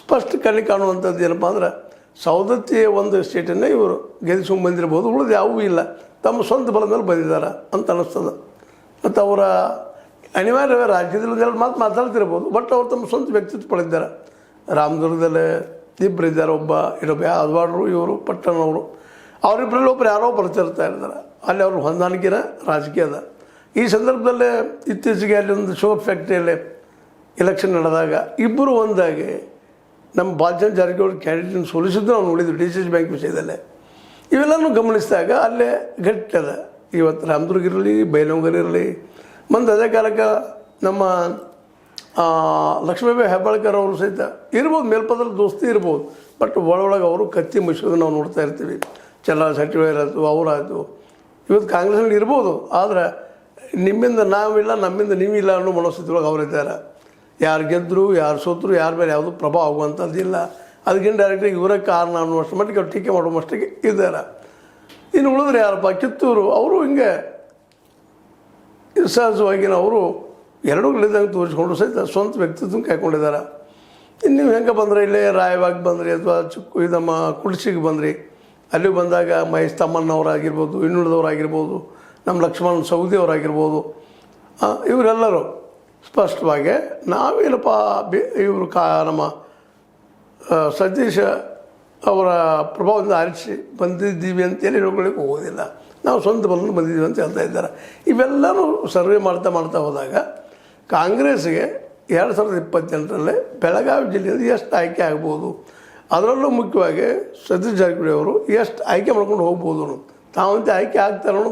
ಸ್ಪಷ್ಟ ಕಣ್ಣಿಗೆ ಕಾಣುವಂಥದ್ದು ಏನಪ್ಪ ಅಂದ್ರೆ ಸವದತ್ತಿಯ ಒಂದು ಸ್ಟೇಟನ್ನೇ ಇವರು ಗೆಲ್ಲಿಸ್ಕೊಂಡು ಬಂದಿರ್ಬೋದು, ಉಳಿದು ಯಾವುವೂ ಇಲ್ಲ, ತಮ್ಮ ಸ್ವಂತ ಬಲದ ಮೇಲೆ ಬಂದಿದ್ದಾರೆ ಅಂತ ಅನ್ನಿಸ್ತದೆ. ಮತ್ತು ಅವರ ಅನಿವಾರ್ಯವೇ ರಾಜ್ಯದಲ್ಲಿ ಮಾತಾಡ್ತಿರ್ಬೋದು, ಬಟ್ ಅವ್ರು ತಮ್ಮ ಸ್ವಂತ ವ್ಯಕ್ತಿತ್ವ ಪಡೆದಿದ್ದಾರೆ. ರಾಮದುರ್ಗದಲ್ಲಿ ಇಬ್ಬರು ಇದ್ದಾರೆ, ಇನ್ನೊಬ್ಬ ಯಾದವಾಡರು, ಇವರು ಪಟ್ಟಣವರು, ಅವರಿಬ್ಬರಲ್ಲಿ ಒಬ್ಬರು ಯಾರೋ ಬರ್ತಿರ್ತಾ ಇದ್ದಾರೆ. ಅಲ್ಲಿ ಅವ್ರ ಹೊಂದಾಣಿಕೆನ ರಾಜಕೀಯದ. ಈ ಸಂದರ್ಭದಲ್ಲೇ ಇತ್ತೀಚೆಗೆ ಅಲ್ಲಿ ಒಂದು ಶುಗರ್ ಫ್ಯಾಕ್ಟ್ರಿಯಲ್ಲಿ ಎಲೆಕ್ಷನ್ ನಡೆದಾಗ ಇಬ್ಬರು ಒಂದಾಗಿ ನಮ್ಮ ಬಾಲಚಂದ್ರ ಜಾರಕಿಹೊಳಿ ಕ್ಯಾಂಡಿಡೇಟ್ನ ಸೋಲಿಸಿದ್ದು ನಾವು ನೋಡಿದ್ವಿ DCC ಬ್ಯಾಂಕ್ ವಿಷಯದಲ್ಲೇ. ಇವೆಲ್ಲನೂ ಗಮನಿಸಿದಾಗ ಅಲ್ಲೇ ಗಟ್ಟಿದ. ಇವತ್ತು ರಾಮದುರ್ಗ ಇರಲಿ, ಬೈಲಹೊಂಗಲ ಇರಲಿ, ಮಂದು ಅದೇ ಕಾಲಕ್ಕೆ ನಮ್ಮ ಲಕ್ಷ್ಮೀಬಾಯಿ ಹೆಬ್ಬಾಳ್ಕರ್ ಅವರು ಸಹಿತ ಇರ್ಬೋದು, ಮೇಲ್ಪದಲ್ಲಿ ದೋಸ್ತಿ ಇರ್ಬೋದು, ಬಟ್ ಒಳಗೆ ಅವರು ಕತ್ತಿ ಮುಗಿಸೋದು ನಾವು ನೋಡ್ತಾ ಇರ್ತೀವಿ. ಚಲ್ಲ ಸಚಿವರಾಯ್ತು, ಅವರಾಯಿತು. ಇವತ್ತು ಕಾಂಗ್ರೆಸ್ನಲ್ಲಿ ಇರ್ಬೋದು, ಆದರೆ ನಿಮ್ಮಿಂದ ನಾವಿಲ್ಲ, ನಮ್ಮಿಂದ ನೀವಿಲ್ಲ ಅನ್ನೋ ಮನಸ್ಥಿತಿಯೊಳಗೆ ಅವರಿದ್ದಾರೆ. ಯಾರು ಗೆದ್ದರು, ಯಾರು ಸೋತರು, ಯಾರ ಮೇಲೆ ಯಾವುದೂ ಪ್ರಭಾವ ಆಗುವಂಥದ್ದಿಲ್ಲ. ಅದಕ್ಕಿಂತ ಡೈರೆಕ್ಟಾಗಿ ಇವರೇ ಕಾರಣ ಅನ್ನುವಷ್ಟು ಮಟ್ಟಿಗೆ ಅವ್ರು ಟೀಕೆ ಮಾಡುವ ಮಟ್ಟಿಗೆ ಇದ್ದಾರೆ. ಇನ್ನು ಉಳಿದ್ರೆ ಯಾರಪ್ಪ, ಕಿತ್ತೂರು ಅವರು ಹಿಂಗೆ ಸಹಜವಾಗಿ ಅವರು ಎರಡೂ ಗಳಿದಂಗೆ ತೋರಿಸ್ಕೊಂಡು ಸಹಿತ ಸ್ವಂತ ವ್ಯಕ್ತಿತ್ವ ಕಾಯ್ಕೊಂಡಿದ್ದಾರೆ. ಇನ್ನು ನೀವು ಹೆಂಗೆ ಬಂದರೆ ಇಲ್ಲೇ ರಾಯವಾಗಿ ಬಂದ್ರಿ ಅಥವಾ ನಮ್ಮ ಕುಡ್ಸಿಗೆ ಬಂದ್ರಿ, ಅಲ್ಲಿ ಬಂದಾಗ ಮಹೇಶ್ ತಮ್ಮಣ್ಣವರಾಗಿರ್ಬೋದು, ಇನ್ನುಳಿದವರಾಗಿರ್ಬೋದು, ನಮ್ಮ ಲಕ್ಷ್ಮಣ್ ಸವದಿಯವರಾಗಿರ್ಬೋದು, ಇವರೆಲ್ಲರೂ ಸ್ಪಷ್ಟವಾಗಿ ನಾವೇನಪ್ಪ ಇವರು ನಮ್ಮ ಸತೀಶ್ ಅವರ ಪ್ರಭಾವದಿಂದ ಆರಿಸಿ ಬಂದಿದ್ದೀವಿ ಅಂತೇಳಿ ಹೇಳ್ಕೊಳ್ಳಿಕ್ಕೆ ಹೋಗೋದಿಲ್ಲ. ನಾವು ಸ್ವಂತ ಬಲನ ಬಂದಿದ್ದೀವಿ ಅಂತ ಹೇಳ್ತಾ ಇದ್ದಾರೆ. ಇವೆಲ್ಲನೂ ಸರ್ವೆ ಮಾಡ್ತಾ ಹೋದಾಗ ಕಾಂಗ್ರೆಸ್ಗೆ 2028ರಲ್ಲಿ ಬೆಳಗಾವಿ ಜಿಲ್ಲೆಯಲ್ಲಿ ಎಷ್ಟು ಆಯ್ಕೆ ಆಗ್ಬೋದು, ಅದರಲ್ಲೂ ಮುಖ್ಯವಾಗಿ ಸತೀಶ್ ಜಾರಕಿಹೊಳಿ ಅವರು ಎಷ್ಟು ಆಯ್ಕೆ ಮಾಡ್ಕೊಂಡು ಹೋಗ್ಬೋದು, ತಾವಂತೆ ಆಯ್ಕೆ ಆಗ್ತಾರೆ ಅನ್ನೋದು